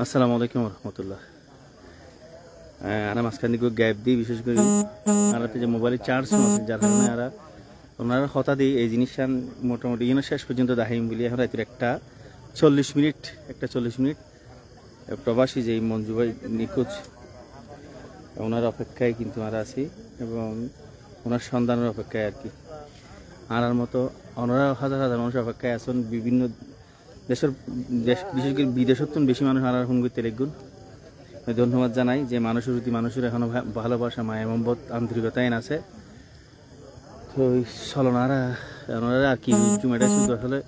আসসালামু আলাইকুম রহমতুল্লাহ। আর মাঝখান দিকে গ্যাপ দিই, বিশেষ করে আর যে মোবাইলের চার্জ আছে, যার কারণে আর ওনারা কথা দিই এই জিনিসটা মোটামুটি শেষ পর্যন্ত দাহিম বলি। এখন রাতের একটা 40 মিনিট প্রবাসী যে মঞ্জু ভাই নিখোঁজ, ওনার অপেক্ষায় কিন্তু আমরা আছি এবং ওনার সন্ধানের অপেক্ষায় আর কি। আর মতো ওনারা হাজার হাজার মানুষ অপেক্ষায় আছেন। বিভিন্ন দেশের বিশেষ করে বিদেশত্বন বেশি মানুষ আর ফোন করতে লিখুন। ধন্যবাদ জানাই যে মানুষের প্রতি মানুষের এখনো ভালোবাসা, মায়া, মহব্বত, আন্তরিকতা আছে। তো চলনারা ওনারা আর কি জুমেটা শুধু আসলে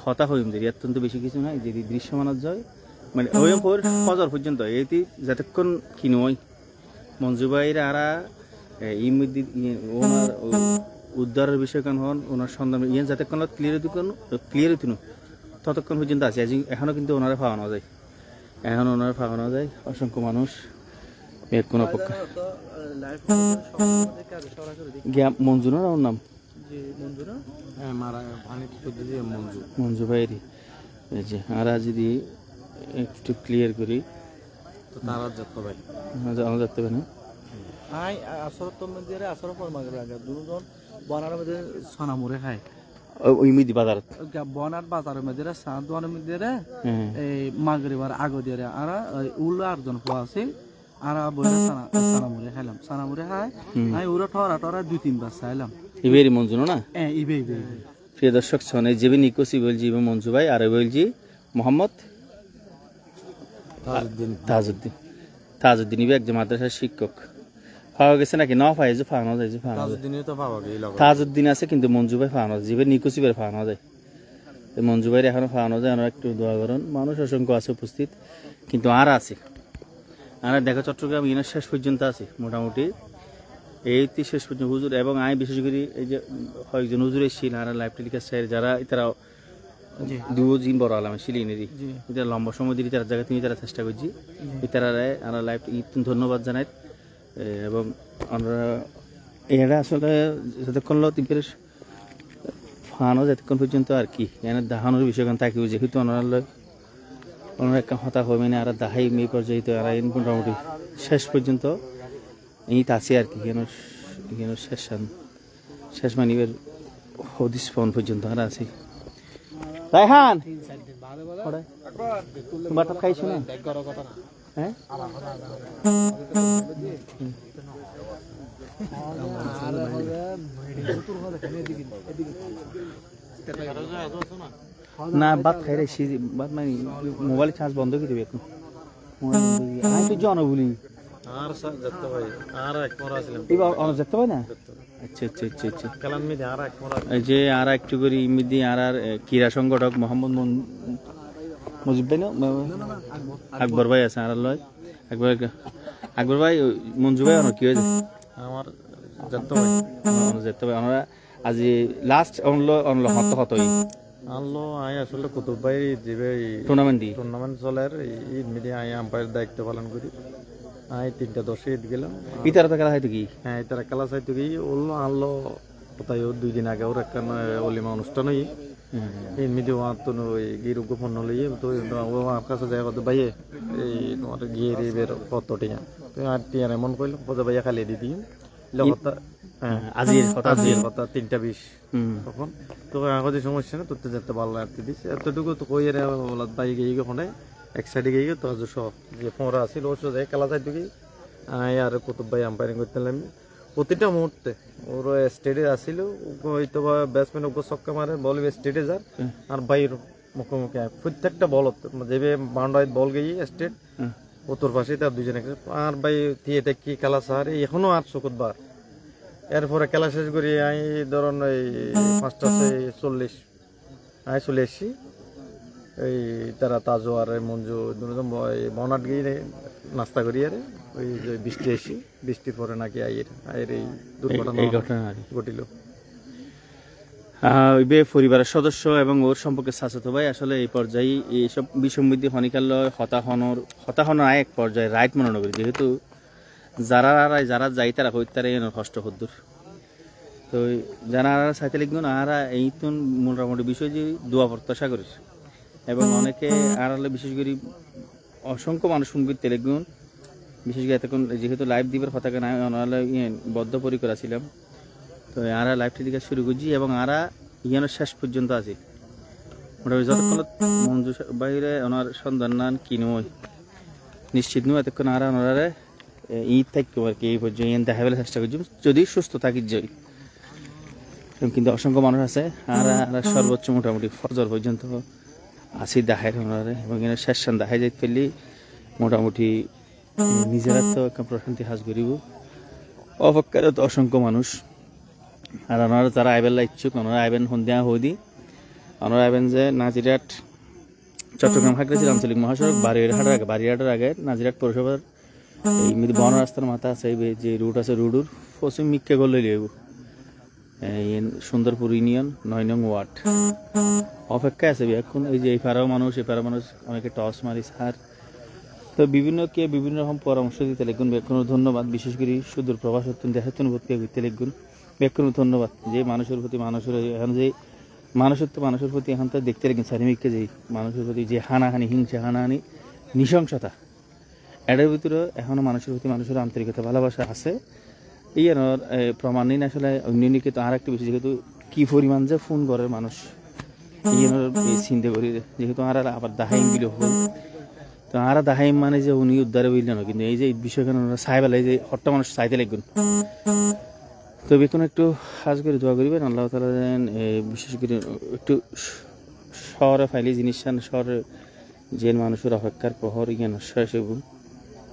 হতা হইম যে অত্যন্ত বেশি কিছু নাই, যদি দৃশ্য মানার যায় মানে ওই ফজর পর্যন্ত এইটি যতক্ষণ কিনোই মঞ্জু ভাইয়ের আরা এই মধ্যে ওনার উদ্ধারের বিষয় কেন হন, ওনার সন্ধান যতক্ষণ ক্লিয়ার হইতুন ততক্ষণ পর্যন্ত আছে। এখনও কিন্তু ওনারা পাওয়ানো যায়, অসংখ্য মানুষ কোন অপেক্ষা। মঞ্জু না ওর নাম মঞ্জু ভাইয়েরই যে আর যদি একটু ক্লিয়ার করি তারা যাত্রা ভাই জানা যাতে পারে না। দুজন বনার মধ্যে সোনামুড়ে খায় ওই মিদি বাজার বনার বাজারের মধ্যে দোয়ানের মধ্যে এই মাগরিবার আগো দিয়ে আর উল্লো আটজন পোয়া আছে আর বলে সানামুড়ে খাইলাম। সানামুড়ে খাই আমি ওরা টরা 2-3 বার চাইলাম। ইবেরি মঞ্জু না ইবে প্রিয় দর্শক শোনে যেবি নিকোসি বলছি মঞ্জু ভাই আর বলছি মোহাম্মদ তাজউদ্দিন ইবে একজন মাদ্রাসার শিক্ষক। পাওয়া গেছে নাকি না পাই যে ফানো যায় যে তাজউদ্দিন আছে কিন্তু মঞ্জু ভাই ফানো যায়, যেবার নিকোসি বের ফানো যায়। মঞ্জু ভাইয়ের এখনো ফানো যায়, আমরা একটু দোয়া করেন। মানুষ অসংখ্য আছে উপস্থিত, কিন্তু আর আছে আর দেখা চট্টগ্রাম ইনার শেষ পর্যন্ত আছে মোটামুটি এইটি শেষ পর্যন্ত হুজুর এবং আমি বিশেষ করে এই যে কয়েকজন হুজুর এসেছিল আর লাইভ টেলিকাস্ট যারা তারা দুদিন বড় আলাম শিলিনেরই এটা লম্বা সময় দিয়ে তার জায়গা তিনি তারা চেষ্টা করছি তারা আমরা লাইভ ধন্যবাদ জানাই। এবং আমরা এরা আসলে যতক্ষণ তিনপের ফানো যতক্ষণ পর্যন্ত আর কি এনে দাহানোর বিষয়খান থাকিব, যেহেতু ওনার একটা হতা হবে না আর দাহাই মেয়ে পর্যায়ে আর মোটামুটি শেষ পর্যন্ত এইটা আছে আর কি। কেন শেষ মানিবের হদিস পাওয়ান পর্যন্ত আর আছি। রায়হান তোমার খাইছো না হ্যাঁ না বাদ খাই রে বাদ মানে মোবাইল চার্জ বন্ধ করে দেবে এখন আমি তো জন বলি যেতে পাই না। আচ্ছা এই যে আর একটু করে ইমিদি আর ক্রীড়া সংগঠক মোহাম্মদ মুজিব ভাই না আকবর ভাই আছে আর লয় আকবর ভাই মঞ্জু ভাই কি হয়েছে আমার যেতে ভাই আমরা আজি লাস্ট হত আনলো আই আসলে কুতুব ভাই যে টুর্নামেন্ট চলার ঈদ মিডিয়া আই আম্পায়ার দায়িত্ব পালন করি। আই 3টা 10 ঈদ গেলাম ইতারা তো খেলা হয়তো কি হ্যাঁ ইতারা খেলা চাইতো কি আনলো কোথায় 2 দিন আগে ওর একটা অলিমা অনুষ্ঠান হই ঈদ মিডিয়া তো ওই গিরুগ ফোন লইয়ে তো আমার কাছে যায় কত ভাইয়ে এই তোমার গিয়ে বের কত টিয়া তুমি আর টিয়া এমন কইলো কত ভাইয়া খালি দি দিই লগতা আজির কথা 3টা 20 তখন তো আগতে সমস্যা না তোতে যেতে ভালো লাগতে দিস এতটুকু তো কই এর বলত ভাই গিয়ে ওখানে এক সাইডে গিয়ে তো সব যে ফোরা আছে রোজ যায় খেলা চাইতো কি আর কুতুব ভাই আম্পায়ারিং করতেলাম প্রতিটা মুহূর্তে ওর স্টেডে আসিল হয়তো বা ব্যাটসম্যান উপর ছক্কা মারে বল স্টেডে যার আর বাইর মুখোমুখি প্রত্যেকটা বল যেভাবে বাউন্ডারি বল গিয়ে স্টেট উত্তর পাশে তার দুজনে আর ভাই থিয়েটা কি খেলা সার এখনো আর চকুতবার। এরপরে খেলা শেষ করি আমি ধরুন ওই 5:40 আমি চলে এসছি। এই তারা তাজো আর মঞ্জু দুজন বনাট গিয়ে নাস্তা করি আরে ওই যে বৃষ্টি এসি বৃষ্টির পরে নাকি আয়ের এই দুর্ঘটনা ঘটিল। পরিবারের সদস্য এবং ওর সম্পর্কে চাচাতো ভাই আসলে এই পর্যায়ে এইসব বিসম্বিধি হনিকাল হতাহন এক পর্যায়ে রাইট মনে করি, যেহেতু যারা যাই তারা হই তারা এর কষ্ট হদ্দুর তো যারা সাইতে লিখবেন আর এই তো মোটামুটি বিষয় যে দোয়া প্রত্যাশা করিস এবং অনেকে আড়ালে বিশেষ করে অসংখ্য মানুষ শুনবি তেলেগুন বিশেষ করে এতক্ষণ যেহেতু লাইভ দিবার কথা কেন বদ্ধপরিকর ছিলাম তো আরা লাইভটি দিকে শুরু করছি এবং আরা ইয়ানোর শেষ পর্যন্ত আছে মোটামুটি যতক্ষণ মঞ্জু বাইরে ওনার সন্ধান নান কিনই নিশ্চিত নয় এতক্ষণ আরা ওনারা ঈদ থাকবো আর কি এই পর্যন্ত ইয়ান দেখা ফেলার চেষ্টা করছি যদি সুস্থ থাকি যাই কিন্তু অসংখ্য মানুষ আছে আর সর্বোচ্চ মোটামুটি ফজর পর্যন্ত আসি দেখায় ওনারা এবং এখানে শেষ সান দেখাই যাইতে পারলে মোটামুটি নিজেরা তো একটা প্রশান্তি হাস করিব অপেক্ষায় তো অসংখ্য মানুষ আর ওনারা যারা আইবেলা ইচ্ছুক ওনারা আইবেন সন্ধ্যা হদি ওনারা আইবেন যে নাজিরহাট চট্টগ্রাম খাগড়াছড়ি আঞ্চলিক মহাসড়ক বাড়িয়াটার আগে নাজিরহাট পৌরসভার এই বন রাস্তার মাথা আছে যে রুট আছে রুডুর পশ্চিম মিক্কে গলে লিব সুন্দরপুর ইউনিয়ন 9 নং ওয়ার্ড অপেক্ষায় আছে এখন এই যে এই পাড়াও মানুষ অনেকে টস মারি সার তো বিভিন্ন রকম পরামর্শ দিতে লিখুন ব্যাকুণ ধন্যবাদ বিশেষ করে সুদূর প্রবাস দেখাতুন ভর্তি ঘুরতে লিখুন ব্যাকুণ ধন্যবাদ যে মানুষের প্রতি এখন যে মানুষের প্রতি এখন তো দেখতে লিখুন চারিমিককে যে মানুষের প্রতি যে হানাহানি হিংসা হানাহানি নৃশংসতা এটার ভিতরে এখনো মানুষের প্রতি মানুষের আন্তরিকতা ভালোবাসা আছে এই প্রমাণ নেই আসলে অন্যকে তো আর একটা বেশি যেহেতু কি পরিমাণ যে ফোন করে মানুষ এই চিন্তা করি যেহেতু আর আবার দাহাইম বিল হল তো আর দাহাইম মানে যে উনি উদ্ধারে বললেন না কিন্তু এই যে বিষয়খানে ওনারা চাইবেলা এই যে হট্টা মানুষ চাইতে লাগবেন তো বেতন একটু সাজ করে দোয়া করিবেন আল্লাহ তাআলা যেন বিশেষ করে একটু শহরে ফাইলি জিনিস শহরে যে মানুষের অপেক্ষার প্রহর ইয়ে শেষ হইব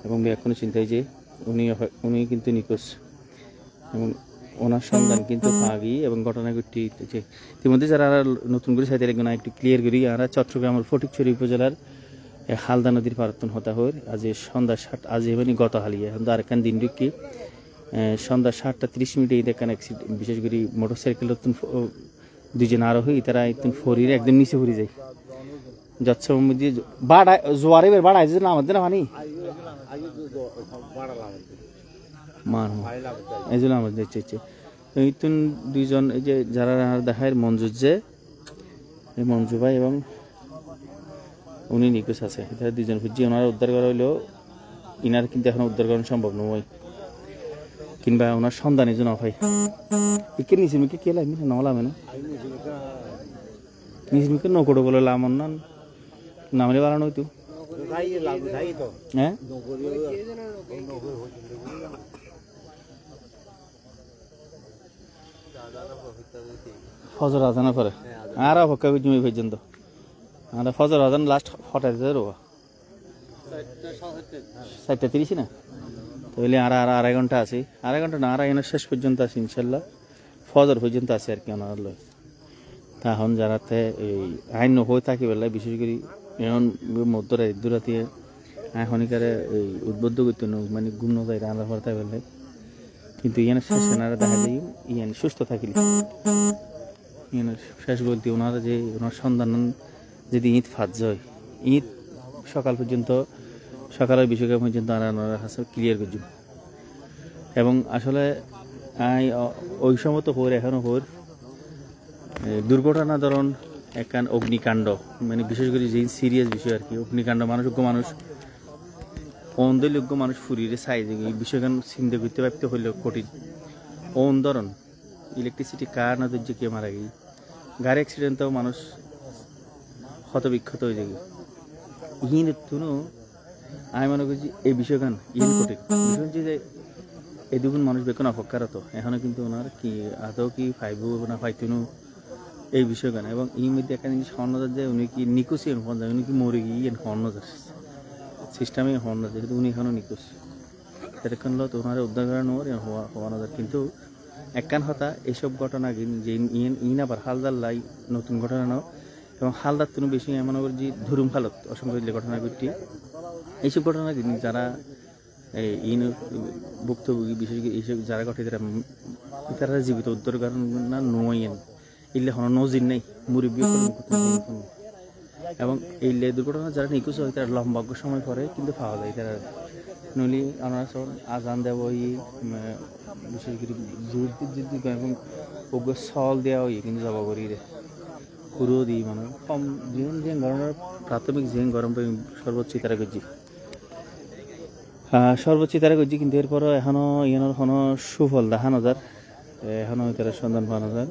এবং এখনো চিন্তায় যে উনি কিন্তু নিখোঁজ এবং ওনার সন্ধান কিন্তু পাগি এবং ঘটনাটি ইতিমধ্যে যারা নতুন করে সাইতে লাগবে না একটু ক্লিয়ার করি আমরা চট্টগ্রামের ফটিকছড়ি উপজেলার হালদা নদীর পারাত্তন হতা হর আজ সন্ধ্যা 7 আজ এমনি গত হালিয়া এখন আরেকখান দিন ঢুকি সন্ধ্যা 7:30 এই দেখান অ্যাক্সিডেন্ট বিশেষ করে মোটরসাইকেল দুজন আরোহী তারা একদম ফরির একদম নিচে পড়ে যায় যাচ্ছে মধ্যে বাড়া জোয়ারে বাড়া আছে না আমাদের না পানি এই জন্য আমার দেখছে এইতুন দুইজন এই যে যারা দেখায় মঞ্জু ভাই এবং উনি নিখোঁজ আছে এটা দুইজন খুঁজছি ওনারা উদ্ধার করা হইলেও ইনার কিন্তু এখন উদ্ধার করা সম্ভব নয় কিংবা ওনার সন্ধান এই জন্য ভাই একে নিচে কে লাগবে নলামে না নিচে নকড়ো বলে লামন না নামলে বাড়ানো হইতো হ্যাঁ ফজর আজানা পরে আর অপেক্ষা করছি ওই পর্যন্ত আর ফজর আজান লাস্ট হঠাৎ রোবা 4:30 না তাহলে আর আড়াই ঘন্টা আছে আড়াই ঘন্টা না আড়াই ঘন্টা শেষ পর্যন্ত আছে ইনশাল্লাহ ফজর পর্যন্ত আছে আর কি ওনার লয় তখন যারাতে এই আইন হয়ে থাকি বেলায় বিশেষ করে এখন মধ্যরাত দুরাতে এখনকারে এই উদ্বুদ্ধ করতে মানে গুণ যায় রান্না করতে বেলায় কিন্তু ইয়ান শেষ এনারা দেখা যায় ইয়ান সুস্থ থাকিলে ইয়ান শেষ বলতে ওনারা যে ওনার সন্ধান যদি ঈদ ফাঁদ যায় ঈদ সকাল পর্যন্ত সকালের বিষয়টা পর্যন্ত ওনারা হাসে ক্লিয়ার করছি এবং আসলে ওই সময় তো হর এখনও হর দুর্ঘটনা ধরুন একখান অগ্নিকাণ্ড মানে বিশেষ করে যে সিরিয়াস বিষয় আর কি অগ্নিকাণ্ড মানুষ অন্ধযোগ্য মানুষ ফুরিয়ে চাই যে এই বিষয়খান চিন্তা করতে পারতে হইলেও কঠিন ধরুন ইলেকট্রিসিটি কার না ধৈর্য কে মারা গেই গাড়ি অ্যাক্সিডেন্টেও মানুষ ক্ষতবিক্ষত হয়ে যায় ইহিন তুনো আমি মনে করছি এই বিষয়খান ইহিন কঠিন বিষয় যে এই দুগুণ মানুষ বেতন অপেক্ষারত এখনো কিন্তু ওনার কি আদৌ কি পাইব না পাইতুনো এই বিষয়খান এবং এই মধ্যে একটা জিনিস হর্ণদার যায় উনি কি নিখোঁজ হন যায় উনি কি মরে গিয়ে হর্ণদার সিস্টেমে হর্ণদার যেহেতু উনি এখনও নিখোঁজ সেরকম তো ওনারা উদ্ধার করানো হওয়ানো যায় কিন্তু একখান হতা এইসব ঘটনা যে ইন আবার হালদার লাই নতুন ঘটনা এবং হালদার তুমি বেশি এমন যে ধরুম খালত অসংখ্য ঘটনা ঘটটি এইসব ঘটনা যারা ইন ভুক্তভোগী বিশেষ করে এইসব যারা ঘটে তারা জীবিত উদ্ধার করেন না নয়েন ইলে হন নজির নেই মুরব্বী এবং এই দুর্ঘটনা যারা নিখোঁজ হয় তারা লম্বা সময় পরে কিন্তু পাওয়া যায় তারা নইলে আমরা আজান দেব বিশেষ করে যদি এবং সল দেওয়া হয় কিন্তু যাব করি রে পুরো দিই মানে কম যে গরমের প্রাথমিক যে গরম সর্বোচ্চ তারা করছি সর্বোচ্চ তারা করছি কিন্তু এরপরও এখনো কোনো সুফল দেখানো যার এখনো তারা সন্ধান পাওয়ানো যার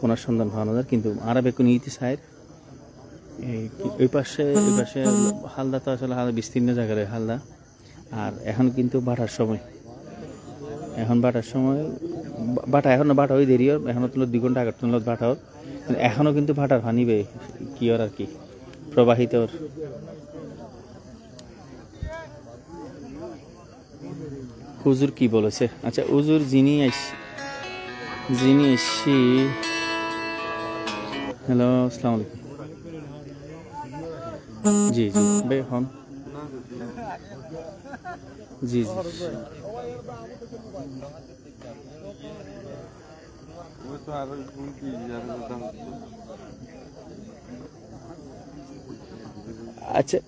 ওনার সন্ধান পাওয়ানো যার কিন্তু আর বেকুনি ইতি সাইড এই পাশে হালদা তো আসলে বিস্তীর্ণ জায়গার হালদা আর এখন কিন্তু বাটার সময় বাটা এখনো বাটা ওই দেরি এখনো তুলো 2 ঘন্টা আগের তুলনায় বাটা ওর এখনো কিন্তু বাটার ফানিবে কি ওর আর কি প্রবাহিত ওর হুজুর কি বলেছে আচ্ছা হুজুর যিনি এসছি হ্যালো আসসালামু আলাইকুম জি জি বে হন জি জি আচ্ছা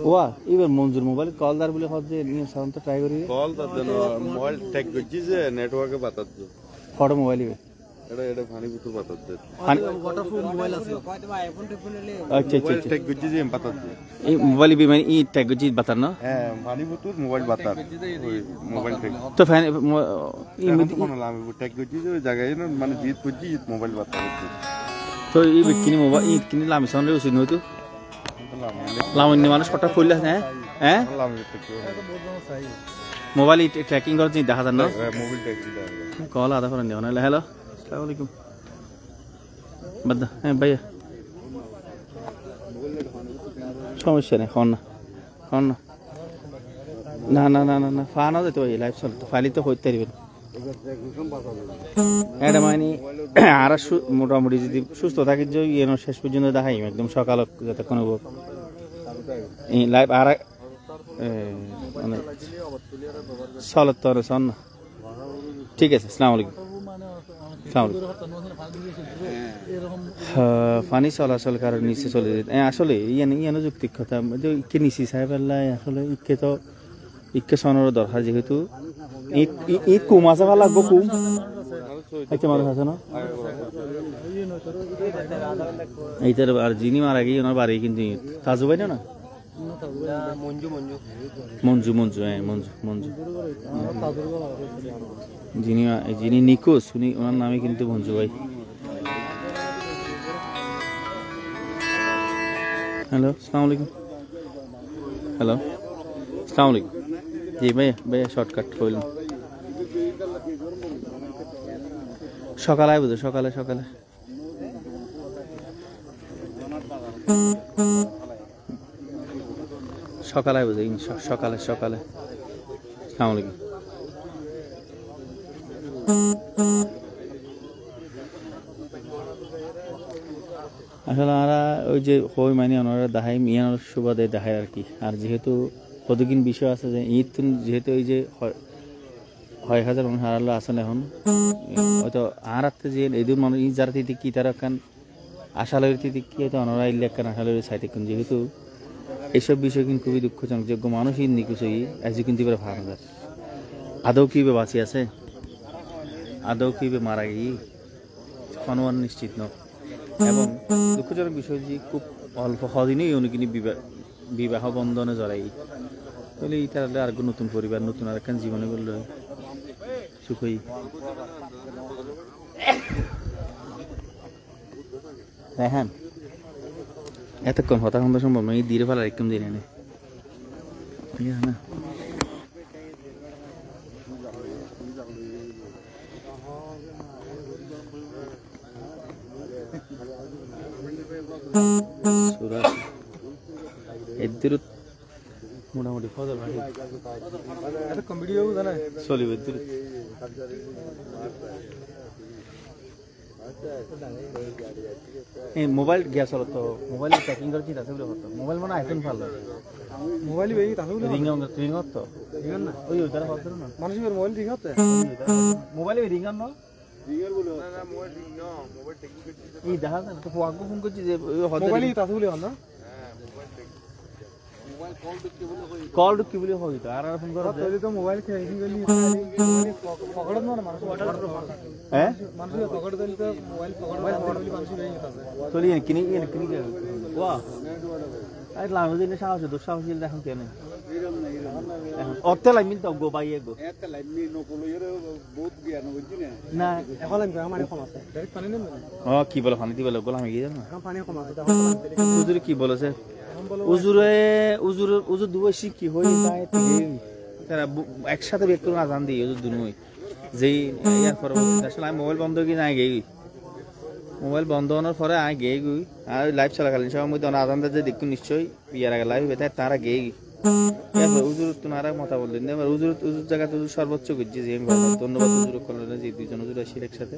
ওয়া এবার মঞ্জুর মোবাইল কলদার বলে হচ্ছে নিয়ে সাউন্ড তো ট্রাই করি কল তার জন্য মোবাইল ট্যাগ করছি যে নেটওয়ার্কে বাতাস দে ফটো মোবাইল এটা পানি বুতু বাতাস দে ওয়াটারপ্রুফ মোবাইল আছে আইফোন টেফোন নিলে আচ্ছা মোবাইল ট্যাগ করছি যে বাতাস দে এই মোবাইল বি মানে ই ট্যাগ করছি বাতার না হ্যাঁ পানি বুতু মোবাইল বাতাস মোবাইল ট্যাগ তো ফ্যান ই কোন লাম ট্যাগ করছি যে জায়গায় না মানে জিত করছি মোবাইল বাতাস তো এই কিনি মোবাইল ই কিনি লামি সাউন্ড উচিত নয় তো লামনি মানুষ কটা ফুল হ্যাঁ হ্যাঁ মোবাইল ট্র্যাকিং করছি দেখা যান না মোবাইল ট্যাগ কল আধা করে নেওয়া নাহলে হ্যালো আসসালামু আলাইকুম বাদা হ্যাঁ ভাইয়া সমস্যা নেই খন না না না না না ফানও যেতে ওই লাইফ চল ফাইলি তো হইতে পারবেন এটা মানে আর মোটামুটি যদি সুস্থ থাকি যে শেষ পর্যন্ত দেখাই একদম সকাল যাতে কোনো লাইফ আর মানে চলত তো চল না ঠিক আছে আসসালামু আলাইকুম পানি চলাচল কারণ নিচে চলে যেত আসলে ইয়ানো যুক্তিক কথা ইকে নিচি চাই পেলাই আসলে ইকে সনর দরকার যেহেতু ঈদ কুম আছে ভাল লাগবো কুম আচ্ছা মানুষ আছে না এইটার আর যিনি মারা গিয়ে ওনার বাড়ি কিন্তু তাজু ভাই না মঞ্জু হ্যাঁ মঞ্জু যিনি নিখোঁজ উনি ওনার নামে কিন্তু মঞ্জু ভাই হ্যালো আসসালামু আলাইকুম হ্যালো আসসালামু আলাইকুম জি ভাইয়া শর্টকাট করলাম সকালে বুঝো সকালে বুঝো সকালে আসসালামু আলাইকুম আসলে আমরা ওই যে হই মানে ওনারা দেখাই মিয়ানোর সুবাদে দেখায় আর কি আর যেহেতু কতদিন বিষয় আছে যে ঈদ যেহেতু ওই যে 6,000 মানুষ হারালো আসেন এখন হয়তো আর রাখতে যে এই দূর মানুষ ঈদ যারা তিথি কি তারা কান আশালয়ের তিথি কি হয়তো ওনারা ইল্লে কান আশালয়ের সাইতে কোন যেহেতু এইসব বিষয় কিন্তু খুবই দুঃখজনক যোগ্য মানুষ ঈদ নিকুচ আজও কিন্তু এবার ভাড়া যায় আদৌ কি বাঁচি আছে আদৌ কি মারা গিয়ে অনুমান নিশ্চিত ন এবং দুঃখজনক বিষয় যে খুব অল্প সদিনেই উনি কিন্তু বিবাহ বন্ধনে জড়াই তাহলে তাহলে আর নতুন পরিবার নতুন আর একখান জীবনে বললো সুখই হ্যাঁ এতক্ষণ হতাহত সম্ভব নয় দিয়ে ফেলার একদম দিনে নেই না এদের মোটামুটি ফজর ভাই এটা কম ভিডিও জানা চলিবে এদের এই মোবাইল গ্যাস হলো তো মোবাইল ট্র্যাকিং করে কি আছে বলে হতো মোবাইল মানে আইফোন ভালো মোবাইল বেই তাহলে রিং হতো রিং না ওই ওইটা হতো না মানুষের মোবাইল রিং হতো মোবাইলে রিং না রিংয়ের বলে না মোবাইল রিং না মোবাইল ট্র্যাকিং করতে এই দেখা না তো ফোন করছি যে মোবাইল তাহলে হলো না কল কি বলে হয় তো আর ফোন করো তাহলে তো মোবাইল ট্র্যাকিং করলি পকড় না মানুষ হ্যাঁ মানুষ পকড় দিলে তো মোবাইল পকড় দিলে মানুষ বেই আছে চলি কিনি ওয়া আই লাভ দিলে সাহস দোষ সাহস দিলে দেখুন কেন অর্থে লাই মিলতে গো বাইয়ে গো না এখন আমার কম আছে ডাইরেক্ট পানি নেন ও কি বলে পানি দিবে লোক আমি গিয়ে না এখন পানি কম আছে হুজুর কি বলেছে হুজুর দুবৈশি কি হই যায় তারা একসাথে ব্যক্ত না জান দিই হুজুর দুনুই যেই ইয়ার পর আসলে আমি মোবাইল বন্ধ কি না গেই মোবাইল বন্ধ হওয়ার পরে আমি গেই গই আর লাইভ চলাকালীন সময় মধ্যে আজান যে দেখুন নিশ্চয়ই বিয়ার আগে লাইভ হয়ে তারা গেই হুজুর তোনারা মতা বললেন এবার হুজুর জায়গাতে সর্বোচ্চ করছি যে ধন্যবাদ হুজুর করলেন যে দুইজন হুজুর আসির একসাথে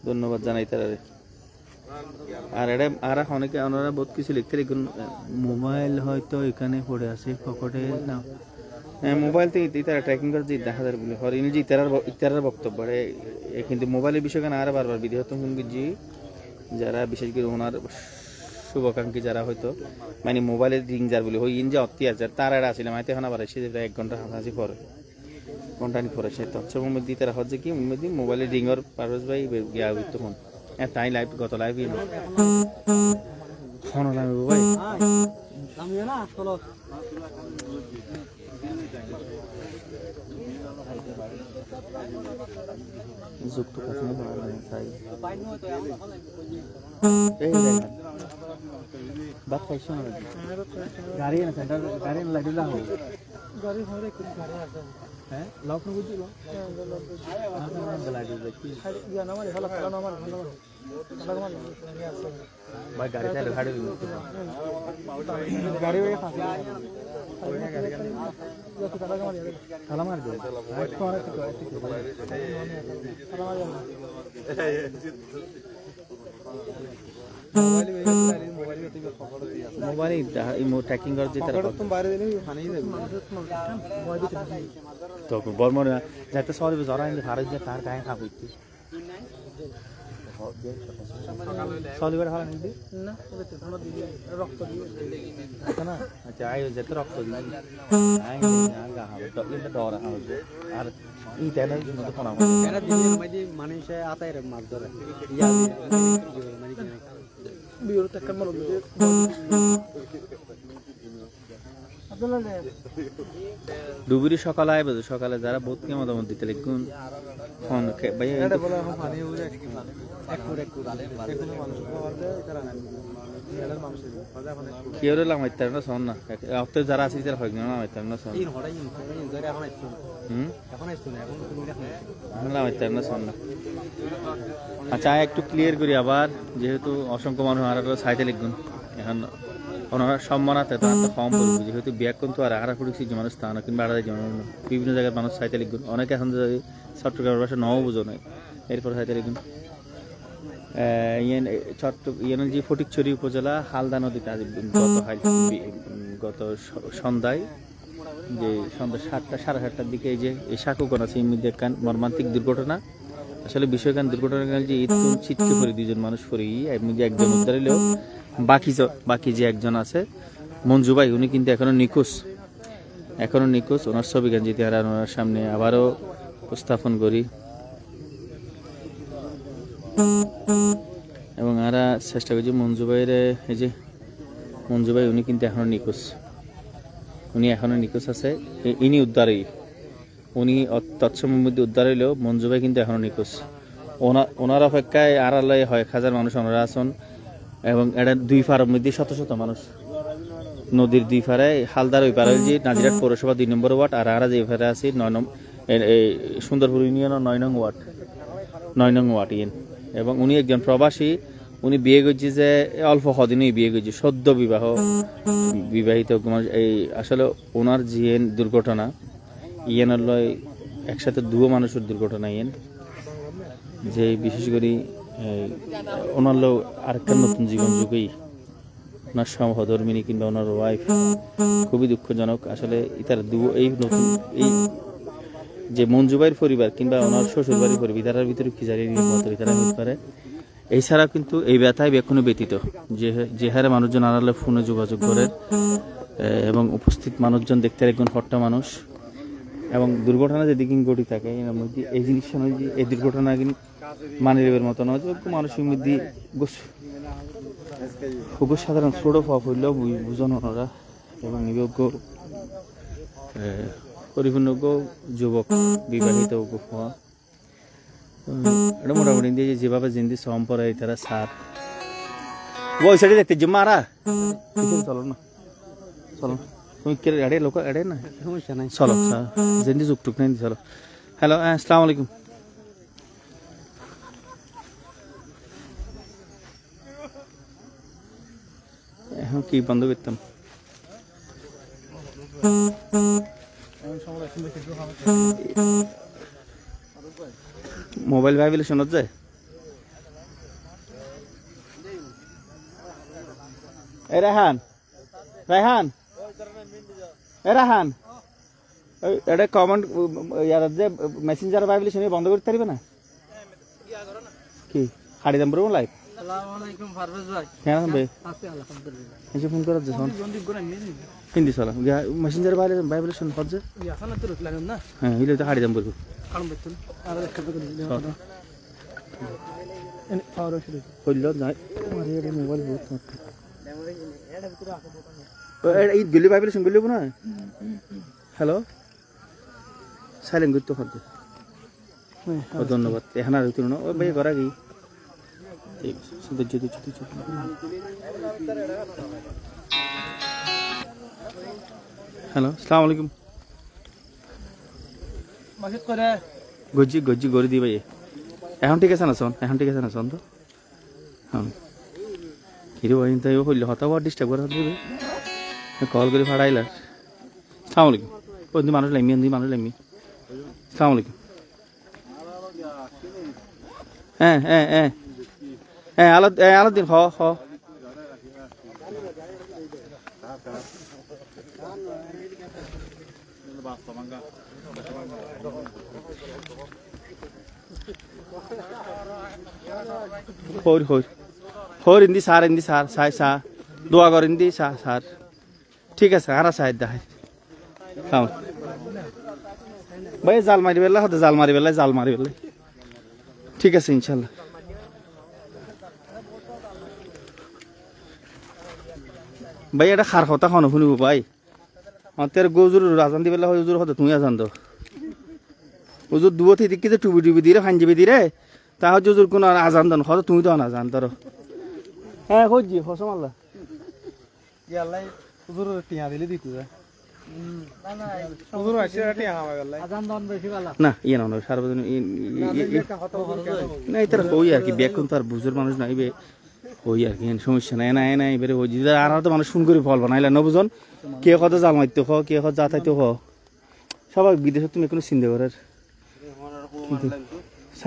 ধন্যবাদ জানাই তারা আর এটা আর অনেকে ওনারা বহুত কিছু লিখতে লিখুন মোবাইল হয়তো এখানে পড়ে আছে পকেটে না মোবাইল থেকে তারা ট্র্যাকিং করে যে দেখা যায় বলে হর ইনি যে ইতারার বক্তব্য কিন্তু মোবাইলের বিষয় কেন আর বারবার বিধি জি যারা বিশেষ করে ওনার শুভাকাঙ্ক্ষী যারা হয়তো মানে মোবাইলের রিং যার বলে ওই ইন যে অত্যাচার তারা আসলে মাইতে এখন আবার এসে 1 ঘন্টা হাসাহাসি পরে ঘন্টা নি পরে সে তৎসব মধ্যে তারা হচ্ছে কি মোবাইলের রিংর পারভেজ ভাই গিয়া তখন তাই লাইভ গত লাইভ ফোন লাগবে ভাই আমিও না চলো যুক্ত কাছে চাই বাদ খাইছো না গাড়ি না সেন্টার গাড়ি না লাগিলা হবে গাড়ি হরে কোন গাড়ি আছে হ্যাঁ লক না বুঝিলো না লাগি দেখি ইয়া না মানে ভালো ভালো আমার ভালো ভালো আছে ভাই গাড়ি চাইলে গাড়ি গাড়ি ওই ফাঁসি সালাম আর দে মোবাইল ট্র্যাকিং করে যে তারা তো বর্মনে যাতে সরি জরাইন ভারত যে তার গায়ে খাবইতি সলিবার হালা নিদি না ওতে ধান দিবি রক্ত দিবি না আচ্ছা আই যেতে রক্ত দিবি আই না হবে তো এটা ডর হবে আর এই তেলের জন্য তো ফোন এরা দিনের মধ্যে মানুষে আতায় মাছ ধরে ইয়া মানে বিয়র টাকা মারো ডুবুরি সকালে আইবে সকালে যারা বহুত কে মতামত দিতে লিখুন ফোন ভাই এটা বলা এখন পানি হয়ে এক মানুষ খাবার দেয় তারা না এলার মানুষ কি হলো লামাইতার না শোন না অত যারা আছে তারা হয় না লামাইতার না শোন তিন হড়াই ইনজারে এখন আইছো এখন আইছো না এখন তুমি দেখো লামাইতার না শোন না আচ্ছা একটু ক্লিয়ার করি আবার যেহেতু অসংখ্য মানুষ আর সাইতে লিখুন এখন ওনারা সম্মানাতে তার কম পড়বে যেহেতু ব্যাকরণ তো আর আড়া পড়েছি যে মানুষ তা না কিংবা আড়া যেমন বিভিন্ন জায়গায় মানুষ সাইতে লিখুন অনেকে এখন চট্টগ্রামের ভাষা নও বুঝো নয় এরপর সাইতে লিখুন যে ফটিকছড়ি উপজেলা হালদা নদীতে গত সন্ধ্যায় যে সন্ধ্যা 7টা সাড়ে 7টার দিকে এই যে এই সাকুকন আছে ইমিডিয়েট মর্মান্তিক দুর্ঘটনা আসলে বিষয়কান দুর্ঘটনা যে ঈদ ছিটকে পড়ে 2 জন মানুষ পড়ে এমনি যে একজন উদ্ধার হলেও বাকি যে একজন আছে মঞ্জু ভাই উনি কিন্তু এখনো নিখোঁজ ওনার ছবি গান যেতে আর ওনার সামনে আবারও উপস্থাপন করি এবং আমরা চেষ্টা করছি মঞ্জু ভাইয়ের এই যে মঞ্জু ভাই উনি কিন্তু এখনো নিখোঁজ আছে ইনি উদ্ধারই উনি তৎসময়ের মধ্যে উদ্ধার হইলেও মঞ্জু ভাই কিন্তু এখনো নিখোঁজ ওনার অপেক্ষায় আড়ালে 1000 মানুষ ওনারা আছেন এবং এটা 2 পাড়ের মধ্যে শত শত মানুষ নদীর 2 পাড়ে হালদার ওই পাড়ে যে নাজিরহাট পৌরসভা 2 নম্বর ওয়ার্ড আর আমরা যে পাড়ে আছি 9 নম্বর সুন্দরপুর ইউনিয়নের 9 নং ওয়ার্ড এবং উনি একজন প্রবাসী উনি বিয়ে করছে যে অল্প কদিনই বিয়ে করছে সদ্য বিবাহিত এই আসলে ওনার যে দুর্ঘটনা ইয়েনের লয় একসাথে 2 মানুষের দুর্ঘটনা যে বিশেষ করে ওনার লোক আরেকটা নতুন জীবন যুগেই ওনার সহধর্মিনী কিংবা ওনার ওয়াইফ খুবই দুঃখজনক আসলে তার এই নতুন এই যে মঞ্জুবাইয়ের পরিবার কিংবা ওনার শ্বশুর বাড়ির পরিবার তার ভিতরে কি জানি তারা হতে পারে এছাড়া কিন্তু এই ব্যথায় এখনো ব্যতীত যে হারে মানুষজন আড়ালে ফোনে যোগাযোগ করে এবং উপস্থিত মানুষজন দেখতে একজন হট্টা মানুষ এবং দুর্ঘটনা যেদিকে ঘটি থাকে এর মধ্যে এই জিনিসটা নয় যে এই দুর্ঘটনা কিন্তু মানে রেবের মতো নয় যে মানুষের মধ্যে খুব সাধারণ ছোট পাপ হইলেও বুঝানো ওনারা এবং নিয়োগ্য পরিপূর্ণ যুবক বিবাহিত হওয়া এটা মোটামুটি দিয়ে যেভাবে জিন্দি সম পরে তারা সার ওই সাইডে দেখতে যে মারা চলো না চলো তুমি কে এড়ে লোক এড়ে না সমস্যা নাই চলো জিন্দি যুগটুক নাই চলো হ্যালো আসসালামু আলাইকুম এখন কি বন্ধ করতাম মোবাইল ভাইব্রেশন যায় এ রাহান রাহান এ রাহান এটা কমেন্ট ইয়ার যে মেসেঞ্জার ভাইব্রেশন বন্ধ করতে পারবে না কি হাড়ি দাম পড়বো লাইভ আসসালামু আলাইকুম পারভেজ ভাই কেন ভাই আছে আলহামদুলিল্লাহ এসে ফোন করার যখন হিন্দি চলা মেসেঞ্জার ভাইব্রেশন হচ্ছে এখন তো রুট লাগাম না হ্যাঁ হিলে তো হাড়ি দাম পড়বো কারণ বেতন আর একটা করে দিলে এনে পাওয়ার শুরু হইল না আরে এটা মোবাইল বহুত এই গলি ভাইব্রেশন গলি না হ্যালো সাইলেন্ট করতে হবে ধন্যবাদ এখন আর তুলনা ও ভাই করা কি ঠিক সুন্দর যদি ছুটি ছুটি হ্যালো আসসালামু আলাইকুম মাসিদ করে গজ্জি গজ্জি করে দি ভাই এখন ঠিক আছে না শোন এখন ঠিক আছে না শোন তো হ্যাঁ হিরো ভাই তাই হইল হতাও ডিস্টার্ব করে দিবে কল করে ফাড়াইলা আসসালামু আলাইকুম ওই মানুষ লাইমি আসসালামু আলাইকুম হ্যাঁ আলাদিন হ হর ইন্দি সার সা দোয়া কর ইন্দি সার ঠিক আছে আর সাহেব দেখাই ভাই জাল মারি বেলা হতে জাল মারি বেলা ঠিক আছে ইনশাল্লাহ ভাই এটা খার কথা খানো শুনিব ভাই তোর গজুর আজান দি বেলা হয় উজুর হতে তুমি আজান দো উজুর দুবো থেকে কি টুবি দিয়ে ফাঞ্জিবি দিয়ে তাহলে উজুর কোনো আজান দন হয়তো তুমি তো আজান তোর হ্যাঁ হজি হসম আল্লাহ ইয়াল্লাই হুজুর টিয়া দিলে দিত যা হুজুর আসে টিয়া হাওয়া গল্লাই আজান দন বেশি ভালো না ইয়ে না সার্বজনীন না এটা কই আর কি ব্যাক কোন তার বুঝুর মানুষ নাইবে ওই আর কি সমস্যা নাই না এবারে ওই যদি আর তো মানুষ ফোন করে ফল বানাইলা না বুঝন কে কত জাল মারতে হ কে কত যাতাইতে হ সবাই বিদেশে তুমি কোনো চিন্তা করার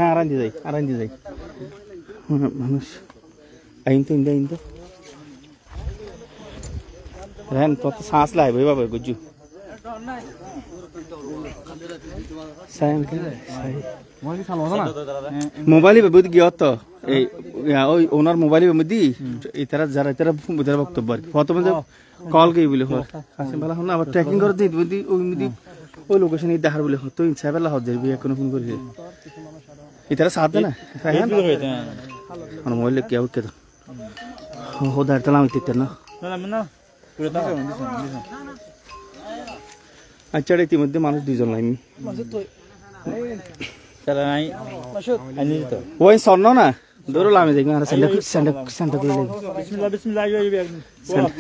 আরান দিয়ে যাই মানুষ আইন তো রেন তোর তো শ্বাস লাই ভাই বাবা গুজু মোবাইল বুঝ গিয়ে তো এই ওই ওনার মোবাইল মধ্যে ইতারা যারা ইতারা বক্তব্য আর প্রথমে কল গই বলে হর আসে ভালো হন আবার ট্র্যাকিং করে দিই বুঝি ওই মধ্যে ওই লোকেশনে দেখার বলে তো ইনসাইবেলা হজ যাবি এখন ফোন করিছে ইতারা সাথ দেনা আমার মোবাইল কে ওকে তো ও দাঁড়ালাম ইতে না আচ্ছা ইতিমধ্যে মানুষ দুইজন লাইনি ওই স্বর্ণ না ধরো আমি দেখি সেন্টার খুলে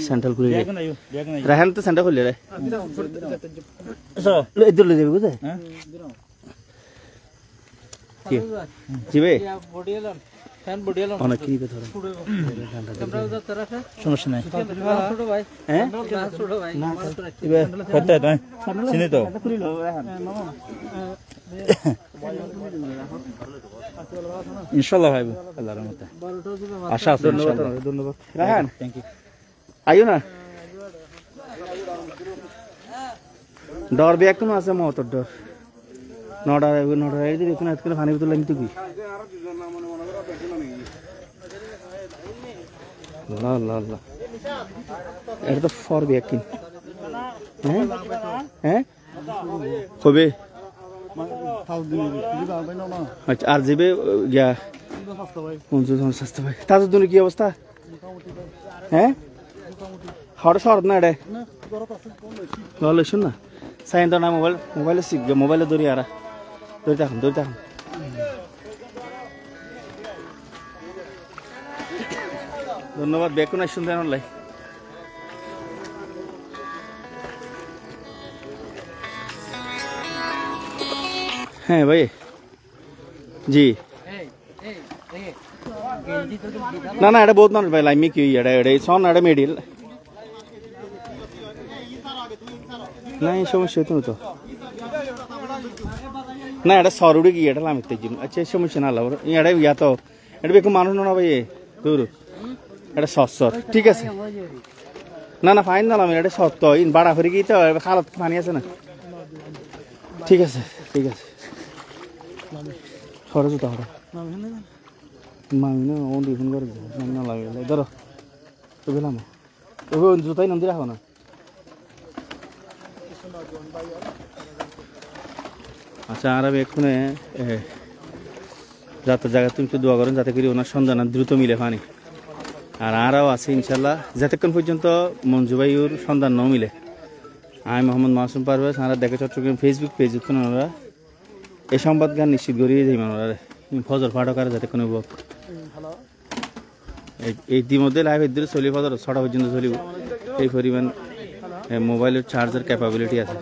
সেন্টার খুলে রাহান তো সেন্টার খুলে রে ইধর লে যাবে বুঝে কি জিবে অনেক কি ধরে সমস্যা নাই হ্যাঁ চিনি তো ইনশাআল্লাহ ভাই আল্লাহর রহমতে আশা আছে ধন্যবাদ রাহান থ্যাংক ইউ আইও না ডর ব্যাগ কোন আছে মতর ডর নডা এই যে কোন আজকাল পানি বোতল লাগি তো কি লা এটা তো ফর ব্যাগ কিন হ্যাঁ কবে আচ্ছা আর যাবে ইয়া সস্তা ভাই তাদের জন্য কি অবস্থা হ্যাঁ খাওয়াটা শরৎ না এটা ভালো শুন না সাইন তো না মোবাইলে শিখবে মোবাইলে ধরি আর ধরে থাকুন ধন্যবাদ বেকুন শুনতেন অনলাইন হ্যাঁ ভাই জি না না এটা বহুত মানুষ ভাই লাইমি কি এটা সন এটা মিডিল না এই সমস্যা হতো তো না এটা সরুড়ি কি এটা লামিতে জিম আচ্ছা এই সমস্যা না লাভ এটা ইয়া তো এটা বেকু মানুষ না ভাই দূর এটা সর ঠিক আছে না না ফাইন না আমি এটা সত্য ইন বাড়া ফিরে গিয়ে তো খালত পানি আছে না ঠিক আছে খরচ তো হঠাৎ মামি না ও দুই ফোন করে না লাগে ধরো তো গেলাম জুতাই নন্দী রাখো না আচ্ছা আর আমি এক্ষণে যাতে জায়গা তুমি একটু দোয়া করেন যাতে করে ওনার সন্ধান দ্রুত মিলে পানি আর আরও আছে ইনশাল্লাহ যতক্ষণ পর্যন্ত মঞ্জু ভাইয়ের সন্ধান ন মিলে আমি মোহাম্মদ মাসুম পারভেজ আমরা দেখে চট্টগ্রাম ফেসবুক পেজ উঠুন ওনারা এই সংবাদ গান নিশ্চিত করিয়ে যাই ওনারা ফজর ফাটকার যাতে কোনো বক ইতিমধ্যে লাইভ এর চলি ফজর 6টা পর্যন্ত চলিব এই পরিমাণ মোবাইলের চার্জার ক্যাপাবিলিটি আছে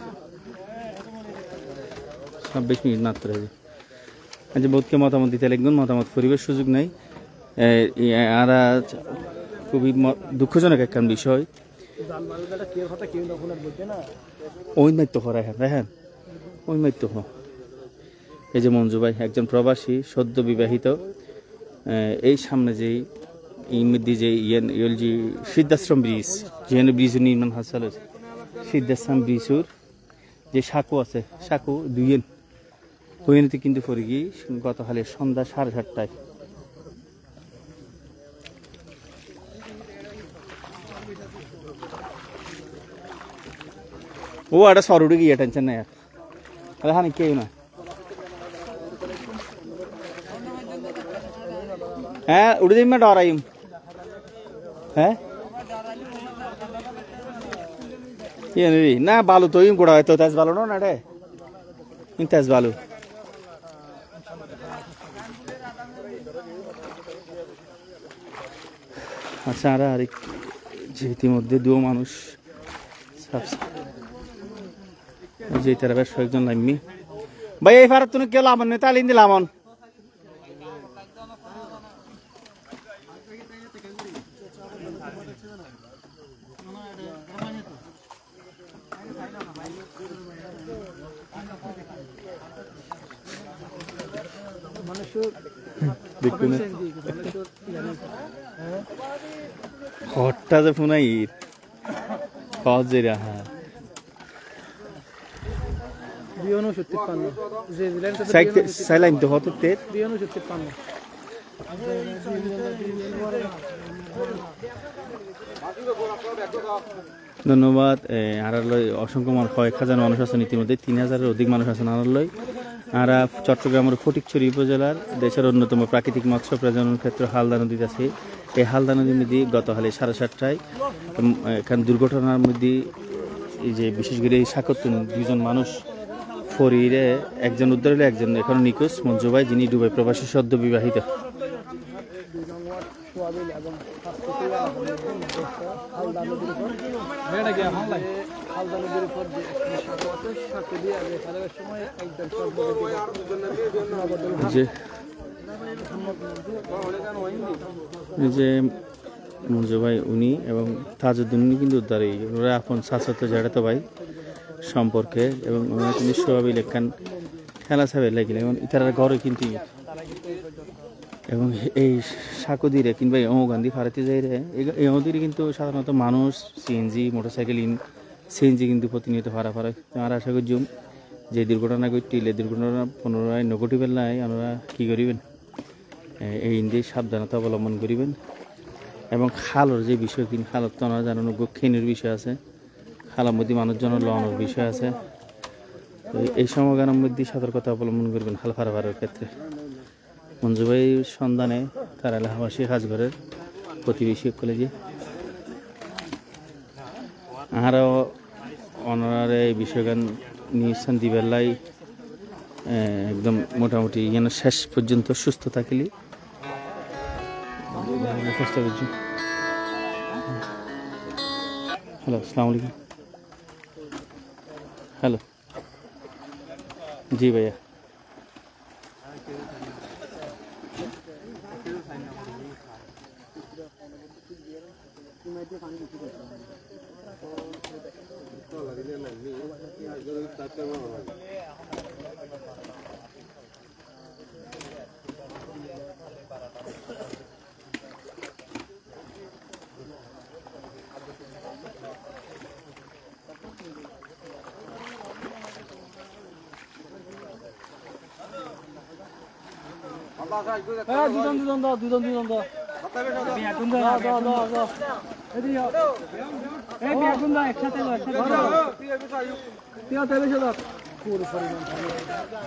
26 মিনিট মাত্র আচ্ছা বহুতকে মতামত দিতে লাগবেন মতামত পরিবেশ সুযোগ নাই আর খুবই দুঃখজনক একখান বিষয় ওই মাত্য করা হ্যাঁ ওই মাত্য এই যে মঞ্জু ভাই একজন প্রবাসী সদ্য বিবাহিত এই সামনে যেই ইমধ্যে যে ইয়েলজি সিদ্ধাশ্রম ব্রিজ যেখানে ব্রিজ নির্মাণ হাসল সিদ্ধাশ্রম ব্রিজুর যে সাঁকু আছে সাঁকু দুইয়েন ওইতে কিন্তু পড়ে গিয়ে গতকালের সন্ধ্যা 7:30টায় ও একটা সরুড়ে গিয়ে টেনশন নাই আর হ্যাঁ কেউ না হ্যাঁ উড়ে দিন ডরাইম হ্যাঁ না বালু তো ইম গোড়া হয়তো তেজ বালু না রে তেজ বালু আচ্ছা আর যে ইতিমধ্যে দু মানুষ যে তারা বেশ কয়েকজন লাইমি ভাই এই ফারাত তুমি কেউ লামন নেই তালিন দিলামন ঘরটা যে ফোনাই হজেরা হ্যাঁ সাইলাইন তো হতো তের ধন্যবাদ আড়ালয় অসংখ্য মানুষ কয়েক হাজার মানুষ আছেন ইতিমধ্যে 3000-এর অধিক মানুষ আছেন আড়ালয় আর চট্টগ্রামের ফটিকছড়ি উপজেলার দেশের অন্যতম প্রাকৃতিক মৎস্য প্রজনন ক্ষেত্র হালদা নদীতে আছে এই হালদা নদীর মধ্যে গতকালে 7:30টায় এখানে দুর্ঘটনার মধ্যে এই যে বিশেষ করে এই সাকতুন দুইজন মানুষ ফরিরে একজন উদ্ধার হলে একজন এখন নিখোঁজ মঞ্জু ভাই যিনি দুবাই প্রবাসী সদ্য বিবাহিত যে মঞ্জু ভাই উনি এবং তাজউদ্দিন উনি কিন্তু উদ্ধার ওরা আপন চাচাতো জ্যাঠাতো ভাই সম্পর্কে এবং ওনারা কিন্তু সোয়াবিল একখান খেলা ছাবে লাগিল এবং ইতার ঘরে কিন্তু এবং এই সাকুদিরে কিংবা গান্ধী ফারাতে যাই রে এই নদীরে কিন্তু সাধারণত মানুষ সিএনজি মোটরসাইকেল সিএনজি কিন্তু প্রতিনিয়ত ফারা আর আশা করি যে দুর্ঘটনা ঘটছিল এই দুর্ঘটনা পুনরায় নঘটিবেন নাই আপনারা কী করিবেন এই দিয়ে সাবধানতা অবলম্বন করিবেন এবং খালর যে বিষয় কিন্তু খালত তো আমরা জানানো গক্ষিণের বিষয় আছে খালার মধ্যে মানুষজন লওয়ানোর বিষয় আছে এই সময়গানের মধ্যে সতর্কতা অবলম্বন করবেন হাল ফারাফারের ক্ষেত্রে মঞ্জু ভাইয়ের সন্ধানে তার এলাকাবাসী হাজঘরের প্রতিবেশী কলেজে আরও অনারে এই বিষয়গান নিয়েছেন দিবেলাই একদম মোটামুটি যেন শেষ পর্যন্ত সুস্থ থাকিলি চেষ্টা করছি। হ্যালো, আসসালামু আলাইকুম। হ্যালো, জি ভাইয়া।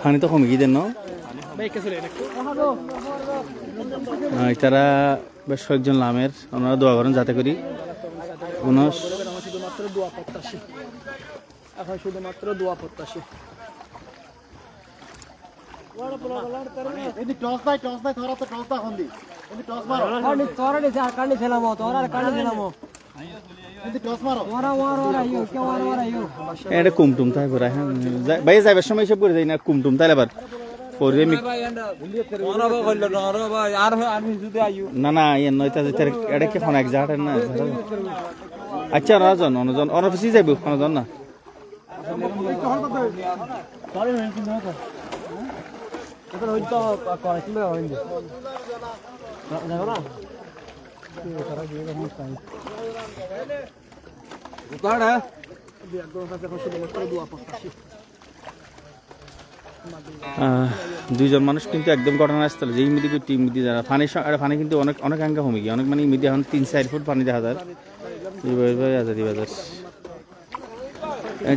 পানি তো কমে গিয়ে দেন তারা বেশ কয়েকজন লামের ওনারা দোয়া করেন যাতে করি শুধুমাত্র দোয়া প্রত্যাশী, এখন শুধুমাত্র দোয়া প্রত্যাশী। এটা কুমটুম তাই করে ভাই যাইবার সময় সব করে যাই না কুমটুম তাই আবার না না ইয়ে নয় এটা কি এক জায়গাটা না। আচ্ছা অনজন অনজন অনফিসি যাইব অনজন না দুইজন মানুষ কিন্তু একদম ঘটনাস্থলে যে ইমিদি টিম যারা পানি পানি কিন্তু অনেক অনেক আঙ্গা কমে গিয়ে অনেক মানে ইমিদি এখন 3-4 ফুট পানি দেখা যায়। আজাদি বাজার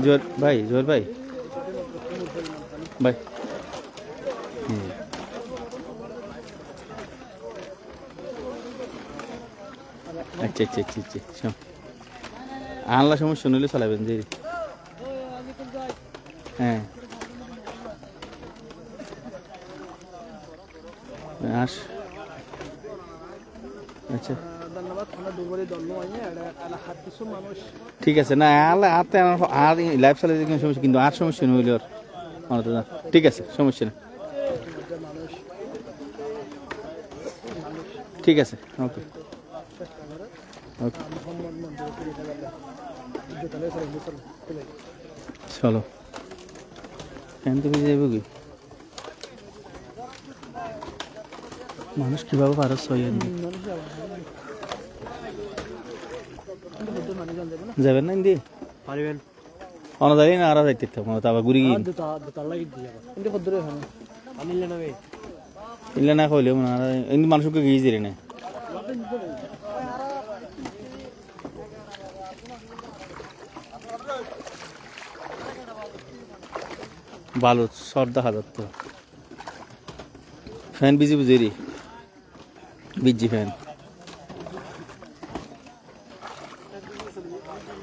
জোর ভাই জোর ভাই ভাই আচ্ছা আচ্ছা আচ্ছা আচ্ছা আনলা সমস্যা নিলে চালাবেন যে হ্যাঁ আস আচ্ছা ঠিক আছে না আর লাইফ চালাতে কোনো সমস্যা কিন্তু আর সমস্যা নইলে ঠিক আছে সমস্যা না ঠিক আছে ওকে ওকে চলো কেন তুমি যাইব কি মানুষ কিভাবে পারো যাবেন না ইন্দি অনাদারি না আর যাইতে আবার ঘুরি ইলে না কইলে ইন্দি মানুষকে গিয়ে যাই না ভালো সর দেখা যাচ্ছে ফ্যান বিজি বুঝেরি বিজি ফ্যান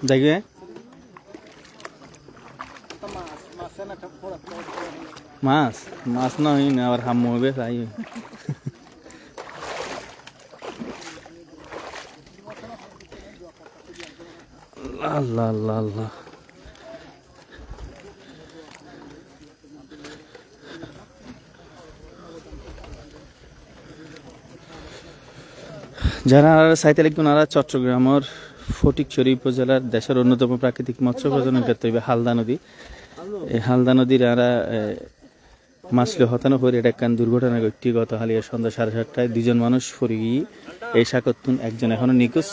দেখবে মাছ মাছ না হই না আবার হাম হবে তাই আল্লাহ আল্লাহ আল্লাহ যারা সাইতে লিখবেন ওরা চট্টগ্রামের ফটিকছড়ি উপজেলার দেশের অন্যতম প্রাকৃতিক মৎস্য প্রজনন ক্ষেত্র হালদা নদী। এই হালদা নদীর আরা মাছলে হতানো করে এটা একখান দুর্ঘটনা ঘটটি গত হালিয়া সন্ধ্যা 7:30টায় দুজন মানুষ পড়ে গিয়ে এই সাকতুন একজন এখনো নিখোঁজ,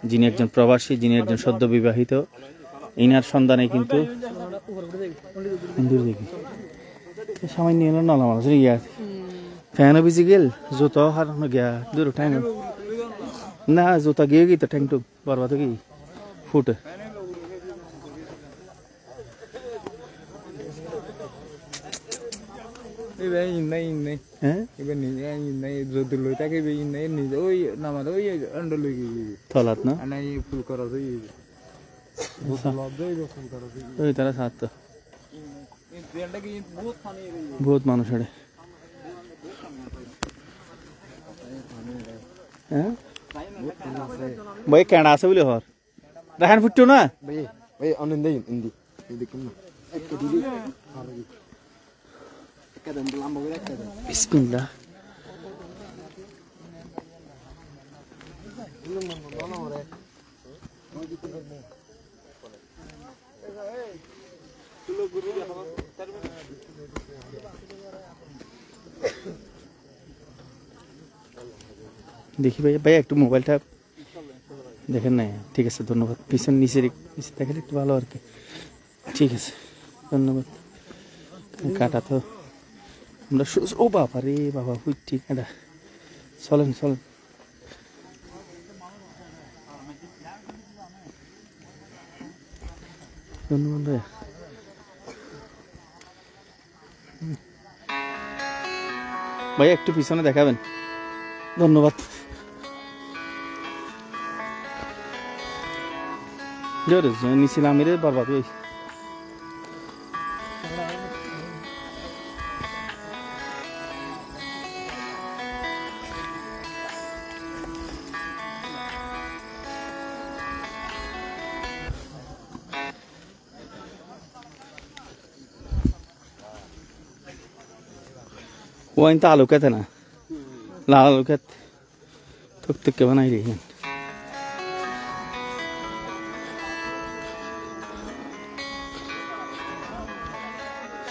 যিনি একজন প্রবাসী, যিনি একজন সদ্য বিবাহিত। ইনার সন্ধানে কিন্তু সামান্য নলা মানুষ ইয়া ফ্যানও ভিজি গেল জুতো হারানো গিয়া দূর ঠ্যাং না জুতা গিয়ে গিয়ে তো ঠ্যাংটু বরবাদ কি ফুটে ওই তারা সাত তো বহুত মানুষ আড়ে হ্যাঁ ভাই কেনা আছে বলে হর রাহান ফুটতো না ভাই অনন্দ হিন্দি দেখুন না একটা দিদি একদম লম্বা করে একটা বিসমিল্লাহ দেখি ভাই ভাই একটু মোবাইলটা দেখেন না ঠিক আছে ধন্যবাদ পিছন নিচে দেখেন একটু ভালো আর কি ঠিক আছে ধন্যবাদ কাটা তো আমরা ও বাবা রে বাবা হুইটি কাটা চলেন চলেন ধন্যবাদ ভাই ভাই একটু পিছনে দেখাবেন ধন্যবাদ নিছিলাম রে বরবাদ ওই वो इन आलू कहते ना लाल आलू कहते तुक तुक के बनाई रही हैं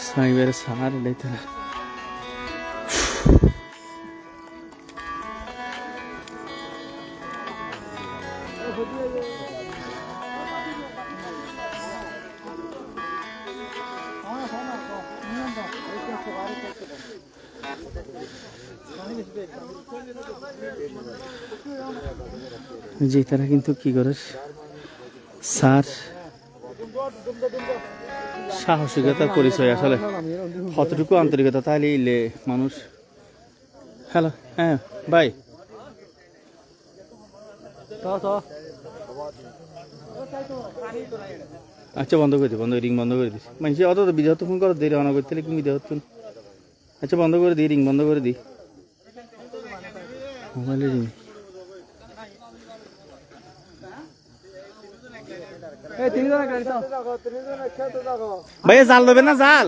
साई मेरे सारे लेते ना যে তারা কিন্তু কি করে স্যার সাহসিকতার পরিচয় আসলে কতটুকু আন্তরিকতা তাহলে মানুষ হ্যালো হ্যাঁ ভাই আচ্ছা বন্ধ করে দিই বন্ধ রিং বন্ধ করে দিস মানুষ অত তো বিদেহ ফোন করো দেরি অনা করতে কি বিদেহ আচ্ছা বন্ধ করে দিই রিং বন্ধ করে দিই মোবাইলে রিং ভাইয়া জাল দেবেন না জাল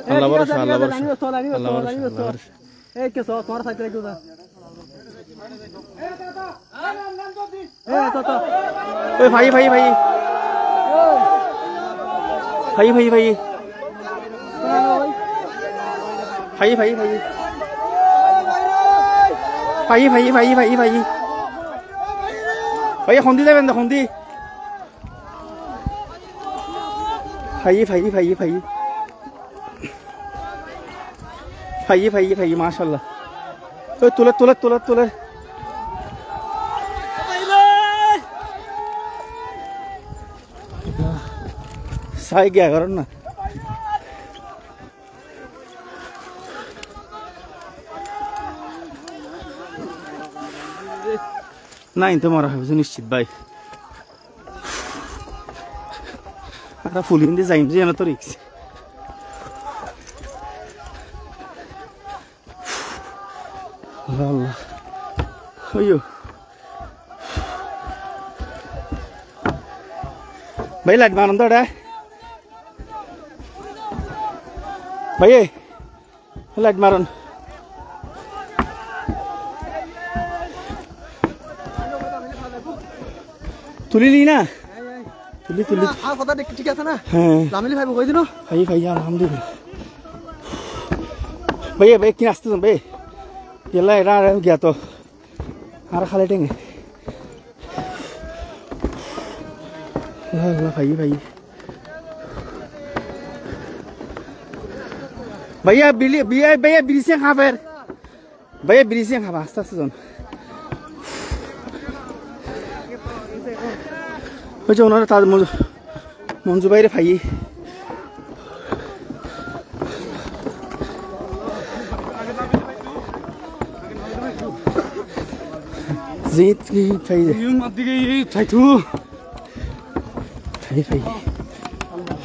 আল্লাহ ভরসা আল্লাহ ভরসা আল্লাহ ভরসা ভাই ভাই ভাই ভাই ভাই ভাই ভাই ভাই ভাই ভাই ভাই ভাই ভাই ভাই ভাই হন্দি যাবেন না হন্দি ভাই ভাই ভাই ভাই ভাই ভাই ভাই মাশাআল্লাহ ওই তোলে তোলে তোলে তোলে সাই গিয়া করেন না নাই তো মারা হবে নিশ্চিত ভাই আমরা ফুলিন দিয়ে যাইম যে তো রিক্স আল্লাহ ওইও ভাই লাইট মারুন তো এটা ভাই লাইট মারুন তুলিলি না তুলি তুলি কথা ঠিক আছে না হ্যাঁ জামিলি ভাই কই দিন ভাই ভাই আলহামদুলিল্লাহ ভাই ভাই কি আসতে ভাই গেলা এরা গিয়া তো আর খালে টেঙে ভাই ভাই भैया भैया भैया ब्रिज कहाँ पर भैया ब्रिज कहाँ पर आस्ते आस्ते जान ওই যে ওনারা তার মঞ্জু ভাইরে ভাই জিত কি ফাই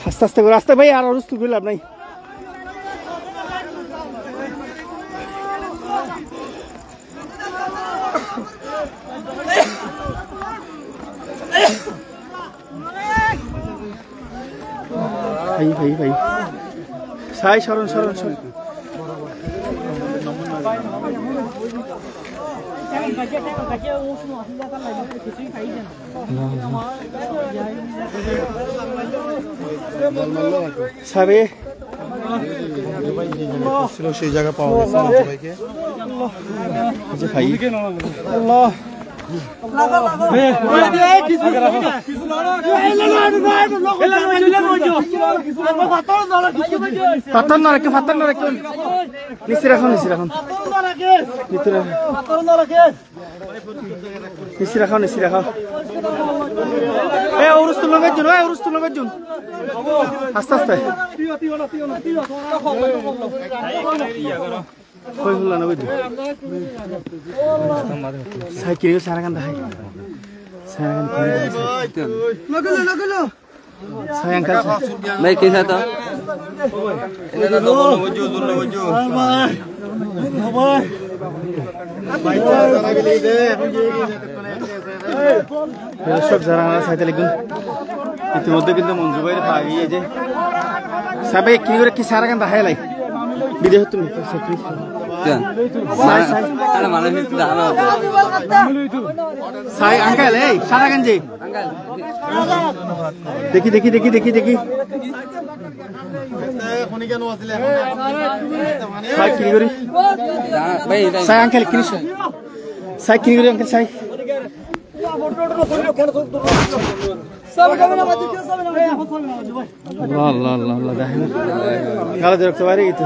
আস্তে আস্তে করে আস্তে ভাই আর অরুস্তু করে লাভ নাই ভাই সাই সরণ সাবে সেই জায়গা পাওয়া গেছে ভাই আল্লাহ পাথর না রাখো নিচে রাখো নিচে রাখো উরুস্তু লগাই জুন আস্তে আস্তে কই হলো না বুঝলি সাইকেল সারাগান দেখাই লগলো সায়াঙ্কাল ভাই কে সাথে এটা তো বলো বুঝো ভাই যারা গেলি দে দর্শক যারা সাইতে লিখুন ইতিমধ্যে কিন্তু মঞ্জু ভাইয়ের ভাই এই যে সবাই কি করে কি সারাগান দেখাই লাই ভিডিও তুমি সাই আঙ্কেল এই সারাগাঞ্জি দেখি সাই কি করি সাই আঙ্কেল কি সাই কি করি আঙ্কেল সাই আল্লাহ দেখেন গালা দিয়ে রাখতে পারি তো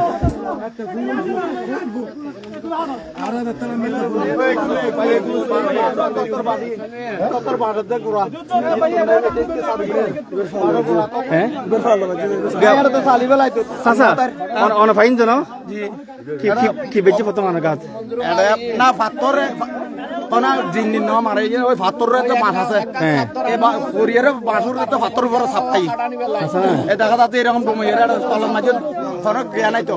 কি বেঁচে পত মানে গাছ না পাথর কোনা দিন ন মারে ওই পাথরের একটা মাছ আছে কোরিয়ারে বাঁশুর একটা পাথর উপর ছাপাই এ দেখা যাচ্ছে এরকম ডুমাইয়ের তলের মাঝে কোনো জ্ঞান নাই তো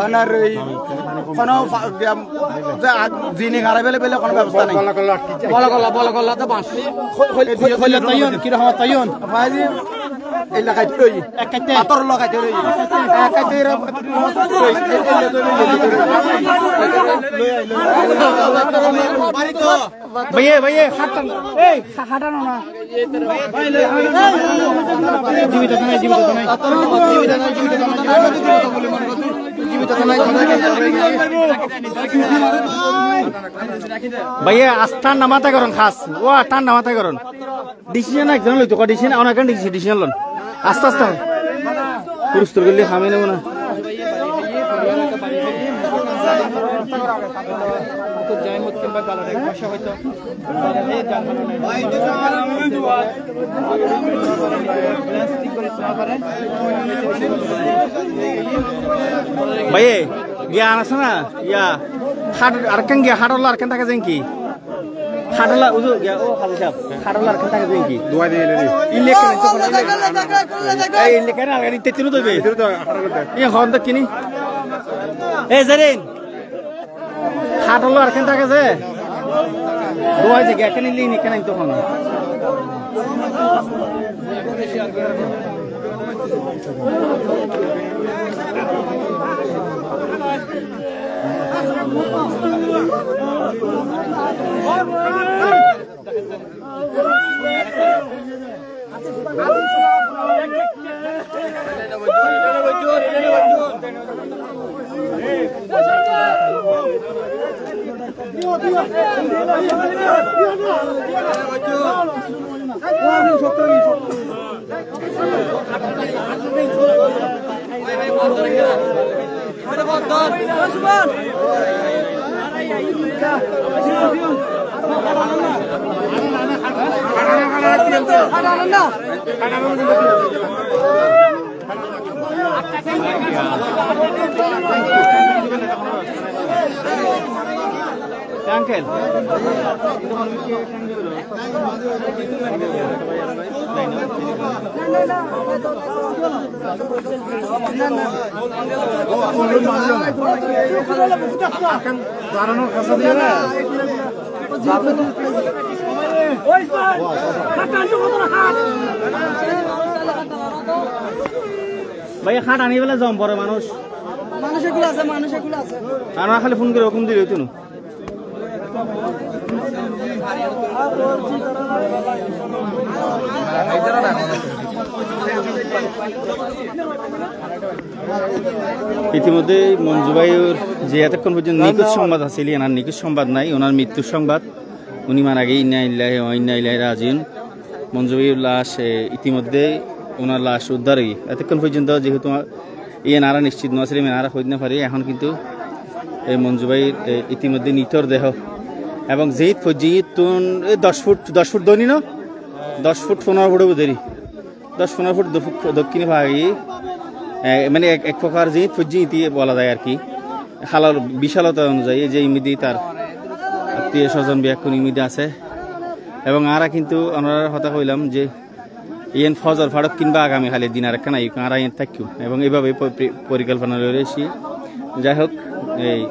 আর কোনো জিনি গাড়ে বেলে কোনো ব্যবস্থা নাই বলা গলা তো বাঁশি কিরকম তাইন ভাইজি এই লাগাইতে রই পাথর লাগাইতে রই ভাইয়ে হাঁটানো না ভাইয়া আস্থান নামাতে করুন খাস ও টান নামাতে করুন ডিসিশন একজন লইতো ডিসিশন অনেক ডিসিশন লন আস্তে আস্তে পুরুষ তোর গেলে খামে নেব না ভাইয়ে জ্ঞান আছে না ইয়া হাট আর কেন গিয়া হাটল আর কেন থাকে যেন কি হাটলা উজু গিয়া ও খালি সাহেব হাটল আর কেন থাকে যেন কি দোয়া দিয়ে ইলেকট্রিক এই ইলেকট্রিক আর গাড়ি তেতিনো দেবে এই হন তো কিনি এই জারিন হাটল আর কেন থাকে যে দোয়া যে গিয়া কেন লিনি কেন তো হন আঙ্কেল ভাইয়া খাট আনি বেলা জম পরে মানুষ আমরা খালি ফোন করে হুকুম দিলে হইতো না ইতিমধ্যে মঞ্জু ভাইয়ের যে এতক্ষণ পর্যন্ত নিখোঁজ সংবাদ আছে ওনার নিখোঁজ সংবাদ নাই, ওনার মৃত্যুর সংবাদ। উনি মারা গিয়ে ইন্না ইল্লাহি ওয়া ইন্না ইলাইহি রাজিউন। মঞ্জু ভাইয়ের লাশ ইতিমধ্যে ওনার লাশ উদ্ধার হয়ে এতক্ষণ পর্যন্ত যেহেতু নারা নিশ্চিত নছিল নারা খোঁজ না পারি, এখন কিন্তু এই মঞ্জু ভাইয়ের ইতিমধ্যে নিতর দেহ এবং যেই তুন 10 ফুট দনি ন 10 ফুট 15 ফুট দেরি 10-15 ফুট দক্ষিণে ভাগি মানে এক প্রকার যে ফজ্জি বলা যায় আর কি হালার বিশালতা অনুযায়ী যে ইমিদি তার আত্মীয় স্বজন ব্যাকুন ইমিদি আছে। এবং আরা কিন্তু আমরা কথা কইলাম যে ইয়েন ফজর ফাড়ক কিংবা আগামী খালি দিন আর একটা নাই আরা ইয়েন থাকিও এবং এইভাবে পরিকল্পনা রয়েছি। যাই হোক এই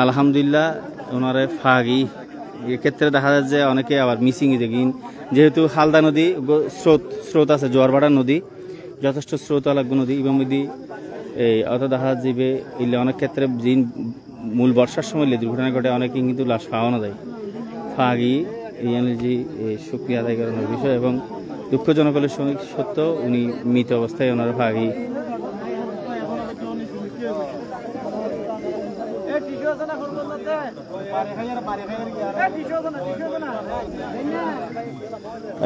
আলহামদুলিল্লাহ ওনারে ফাগি এক্ষেত্রে দেখা যায় যে অনেকে আবার মিসিংই দেখিন, যেহেতু হালদা নদী স্রোত আছে, জোয়ারবাড়ার নদী যথেষ্ট স্রোত লাগবে নদী এবং নদী এই অত দেখা যাবে এলে অনেক ক্ষেত্রে দিন মূল বর্ষার সময় দুর্ঘটনা ঘটে, অনেকে কিন্তু লাশ পাওয়ানো যায়। ফাগি যে শুক্রিয়া আদায় করানোর বিষয় এবং দুঃখজনক হলে সত্য উনি মৃত অবস্থায় ওনার ফাগি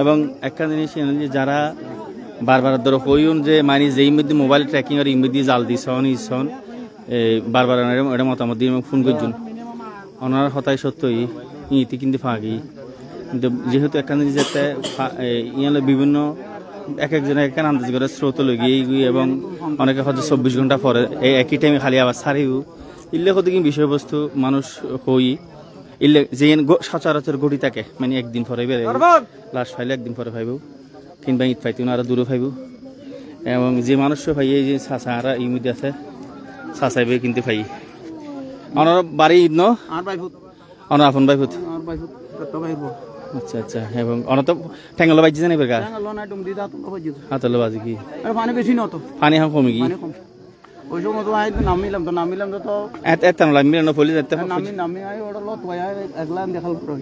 এবং একটা জিনিস যারা বারবার ধরো কইন যে মানে যেই মধ্যে মোবাইল ট্র্যাকিং আর ইমধ্যে জাল দিছন ইসন বারবার এটা মতামত দিয়ে ফোন করছেন ওনার হতায় সত্যই ইতি কিন্তু ফাঁকি। কিন্তু যেহেতু এখানে যেতে ইয়ালে বিভিন্ন এক একজনের এক আন্দাজ করে স্রোত লগিয়ে গিয়ে এবং অনেকে হয়তো 24 ঘন্টা পরে এই একই টাইমে খালি আবার ছাড়িও ইল্লে কত কি বিষয়বস্তু মানুষ হই ইল্লে যে সচরাচর গড়ি থাকে মানে একদিন পরে বেড়ে লাশ ফাইলে একদিন পরে ফাইব কিংবা ঈদ ফাইতে আরো দূরে ফাইব এবং যে মানুষ ফাই এই যে চাষা আর এই মধ্যে আছে চাষাইবে কিন্তু ফাই আমার বাড়ি ঈদ ন অনার আপন বাইফুত আচ্ছা আচ্ছা এবং অনত ঠেঙ্গল বাজি জানি বের হাতল বাজি কি পানি বেশি নত পানি এখন কমে কি ওই সময় তো আই নামিলাম তো এত মিলানো পলি নামি আই ওটা লত ভাই একলা দেখাল পড়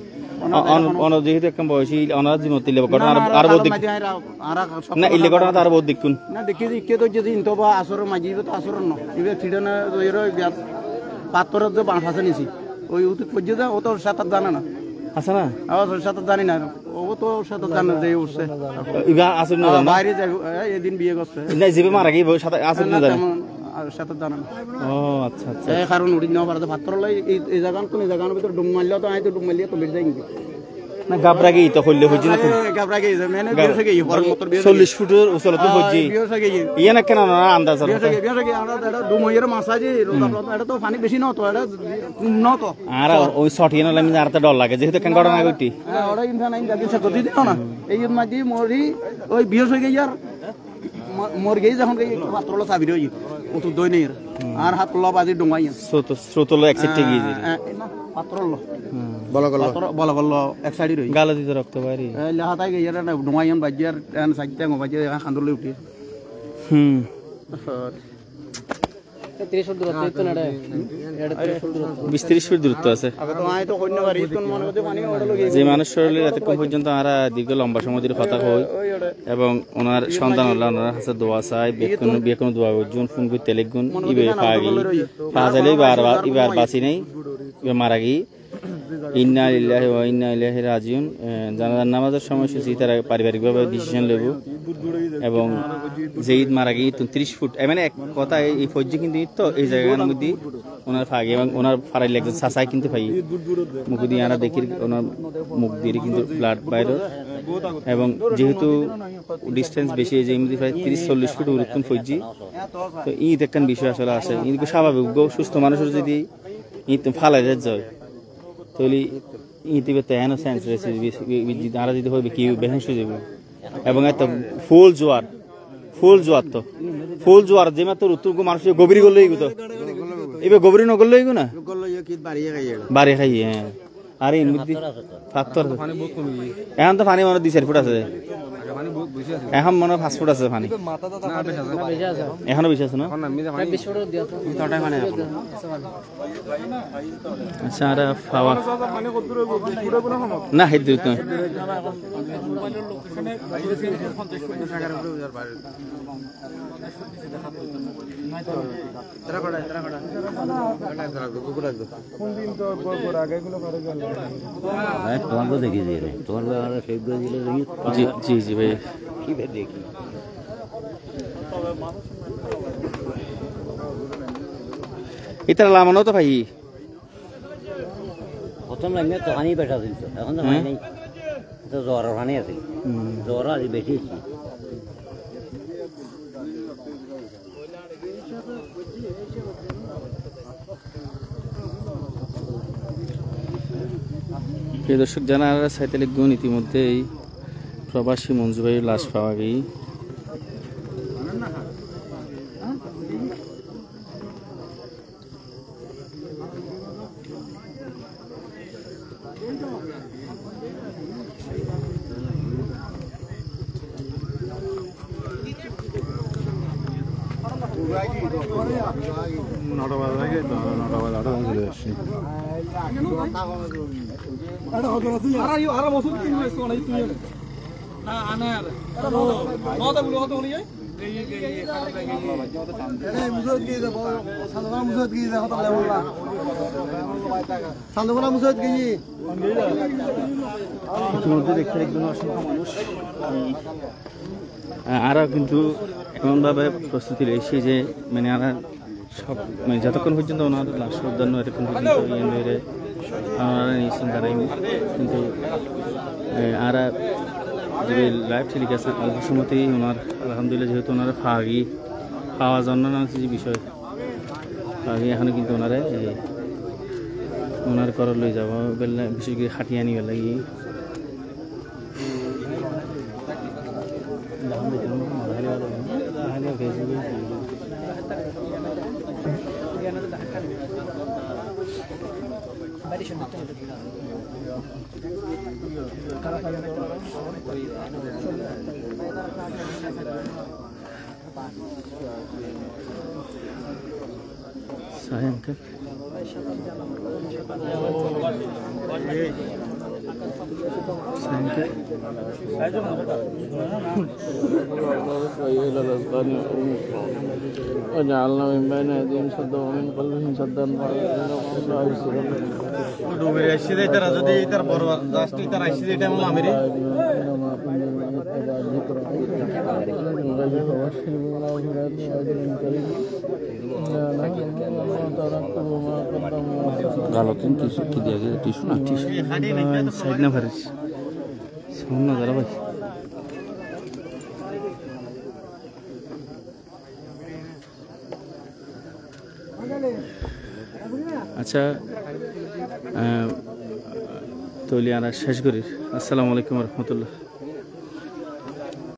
অন যেহেতু একদম বয়সী অনার জীবন তিলে ঘটনা আর বহুত না ইলে ঘটনা আর বহুত দেখুন না দেখি যে কে তো যদি ইনতো বা আসর মাজি তো আসর ন ইবে ছিড়না এর পাথরের যে বাঁশ আছে নিছি ওই উত পর্যন্ত ও তো সাত জানা না আছে না ওর সাথে জানি না ও তো সাথে জানা যে উঠছে ইবা আসর না বাইরে যাই এদিন বিয়ে করছে না জিবে মারা গই সাথে আসর না জানি আর সাথে জানা না ও আচ্ছা আচ্ছা এই কারণ উড়ি না পারে পাথর লাই এই জায়গা কোন জায়গার ভিতর ডুম মারলে তো আই তো ডুম মারলে তো বের যাই না গাবরা গই তো হইলে হইছে না গাবরা গই মানে বিয়ে থেকে পর মোটর বিয়ে 40 ফুটের উচ্চতা তো হইছে বিয়ে থেকে ইয়া না কেন না আন্দাজ বিয়ে থেকে আমরা এটা ডুম মাইয়ের মাসাজি এটা তো পানি বেশি না তো এটা না তো আর ওই শর্ট ইয়া লাগি আর তো ডর লাগে যেহেতু কেন ঘটনা ঘটি ওরা ইনফা নাই লাগি সে গতি দিও না এই মাঝি মরি ওই বিয়ে থেকে ইয়ার মর গই যখন গই পাত্রলা চাবি রই ও তো দই নেই আর হাত ল বাজি ডুমাই স্রোতলো একসাথে গিয়ে যায় পাত্রল বলা গল এক সাইডে রই গালা দিতে রক্ত বাইরে এই লাহাতাই গই ইয়ার ডুমাইন বাজিয়ার এন সাইতে বাজি খান্দলে উঠি 30 ফুট দূরত্ব তো নড়ে 20-30 ফুট দূরত্ব আছে যে মানুষ শরীরে এতক্ষণ পর্যন্ত আমরা দীর্ঘ লম্বা সময় ধরে কথা কই এবং ওনার সন্তান আল্লাহ ওনার হাতে দোয়া চাই বেকুন দোয়া করছুন ফোন করতে লেগুন ইবে পাগি পাজালে ইবার বাঁচি নেই ইবে মারা গি ইন্না লিল্লাহি ওয়া ইন্না ইলাইহি রাজিউন জানাজার নামাজের সময়সূচি তারা পারিবারিকভাবে ডিসিশন নেব এবং যেইদ মারা গিয়ে 30 ফুট মানে এক কথা এই ফৌজি কিন্তু তো এই জায়গার মধ্যে ওনার ফাগে এবং ওনার ফারাই লাগছে চাচাই কিন্তু ফাই মুখ দিয়ে আমরা দেখি ওনার মুখ দিয়ে কিন্তু ব্লাড বাইর এবং যেহেতু ডিস্টেন্স বেশি যে মধ্যে প্রায় 30-40 ফুট উত্তম ফৌজি তো ঈদ একখান বিষয় আসলে আসে কিন্তু স্বাভাবিক সুস্থ মানুষের যদি ঈদ ফালাই যায় তৈলি ইতিবে তেন সেন্স রেছে আর যদি হবে কি বেহেন হয়ে যাবে এবং একটা ফুল জোয়ার তো ফুল জোয়ার যে মাত্র উত্তর মানুষ গভীর করলে তো এবার গভীর নগরলে না বাড়ি খাই হ্যাঁ আর এর মধ্যে ফাক্তর এখন তো পানি মনে 2-4 ফুট আছে এখন মনে 5 ফুট আছে পানি এখনো বেশি আছে না আচ্ছা আর ফাওয়া না হেদ দিত তোমাকে দেখি দিয়ে তোমাকে জি জি ভাই কি দেখি ইতারা লামানো তো ভাই প্রথম লাইনে তো পানি বেটা দিল এখন তো পানি নেই তো জ্বর পানি আছে জ্বর আজ বেশি প্রিয় দর্শক জানা সাইতে লিখুন ইতিমধ্যেই প্রবাসী মঞ্জু ভাইয়ের লাশ পাওয়া গেই আরো কিন্তু এমনভাবে প্রস্তুতি রয়েছে যে মানে আর সব মানে যতক্ষণ পর্যন্ত ওনার লাশ উদ্যান এতক্ষণ পর্যন্ত নিয়েছেন তারাই কিন্তু আর যে লাইভ টেলিকাস্ট অল্প সময়তেই ওনার আলহামদুলিল্লাহ যেহেতু ওনারা খাওয়া জন্য যে বিষয় ফাগি এখনো কিন্তু ওনারে ওনার করার লই যাব বিশেষ করে খাটিয়ে আনি লাগি sayang kan وجعلنا من بين أيديهم سدا ومن خلفهم سدا ডুবে আসছে তারা যদি তার বড় জাস্ট তার আসছে এটা হলো আমিরি galotin tisu ki dia ge tisu na tisu side na bharis samna jara bhai আচ্ছা তৈলি আনা শেষ করি আসসালামু আলাইকুম ওয়া রাহমাতুল্লাহ